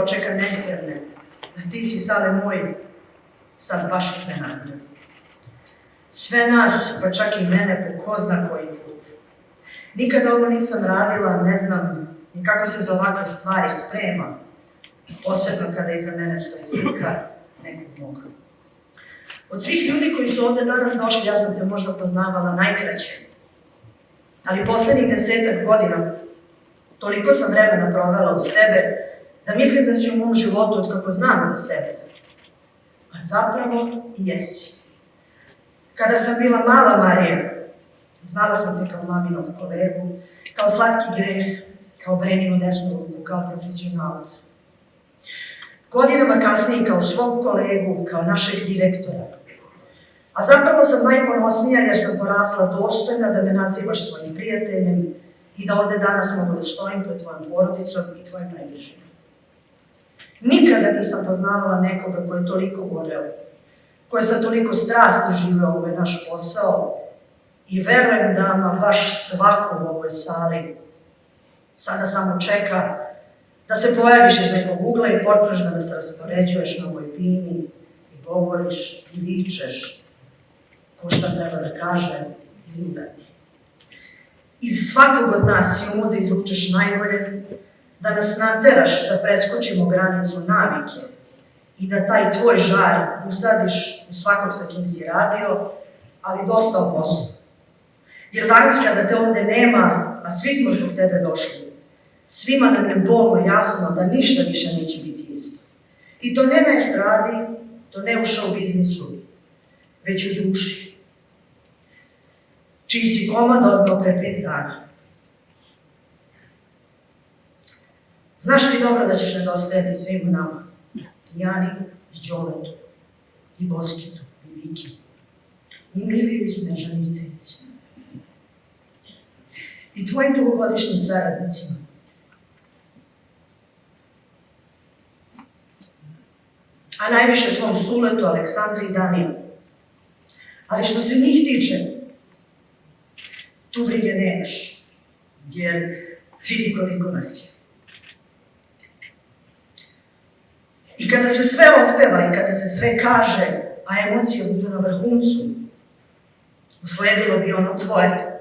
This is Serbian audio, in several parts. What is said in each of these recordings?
dočeka nespremne. A ti si, Sale moj, sad baš iznenadio. Sve nas, pa čak i mene, po ko zna koji put. Nikada ovo nisam radila, ne znam ni kako se za ovakve stvari sprema, posebno kada iza mene stoji slika nekog moga. Od svih ljudi koji su ovde danas došli, ja sam te možda poznavala najkraće. Ali poslednjih 10 godina toliko sam vremena provela uz tebe da mislim da si u mom životu od kako znam za sebe. A zapravo i jesi. Kada sam bila mala Marija, znala sam te kao maminog kolegu, kao slatki greh, kao Breninu desnu ruku, kao profesionalca. Godinama kasnije kao svog kolegu, kao našeg direktora. A zapravo sam najponosnija jer sam porasla dostojna da me nazivaš svojim prijateljem i da ovde danas mogu da stojim pred tvojom porodicom i tvojim najbližima. Nikada nisam poznavala nekoga ko je toliko goreo, ko je sa toliko strasti živeo ovaj naš posao i verujem da ama baš svako u ovoj sali sada samo čeka da se pojaviš iz nekog ugla i počneš da nas raspoređuješ na ovoj bini i govoriš i vičeš ko šta treba da kaže i uradi. Iz svakog od nas si umu da izvučeš najbolje, da nas nateraš da preskočimo granicu navike i da taj tvoj žar usadiš u svakog sa kim si radio, ali dosta o poslu. Jer danas kada te ovde nema, a svi smo zbog tebe došli, svima nam je bolno jasno da ništa više neće biti isto. I to ne na estradi, to ne u show biznisu, već u duši. Čiji si komad odmah pre 5 dana. Znaš ti dobro da ćeš nedostajati svima nama. I Jani, i Đoletu, i Boskitu, i Viki, i Miliju, i Snežani, i Ceci. I tvojim dugogodišnjim saradnicima. A najviše tvom Suletu, Aleksandri i Danijelu. Ali što se njih tiče, tu brige nemaš, jer vidi koliko nas je. I kada se sve otpeva i kada se sve kaže, a emocije budu na vrhuncu, usledilo bi ono tvoje,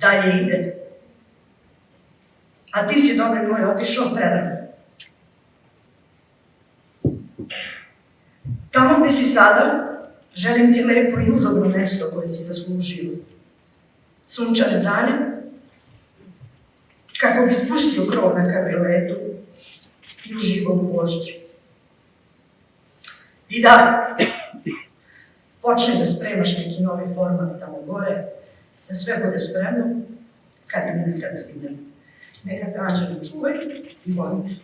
dalje ide. A ti si, dobre moj, otišao prerano. Tamo gde si sada, želim ti lepo i udobno mesto koje si zaslužio. Sunčane dane, kako bi spustio krov na kabrioletu i uživao u vožnji. I da, počne da spremaš neki novi format tamo gore, da sve bude spremno, kad i mi nekada stignem. Neka te anđeli čuvaju i volim te.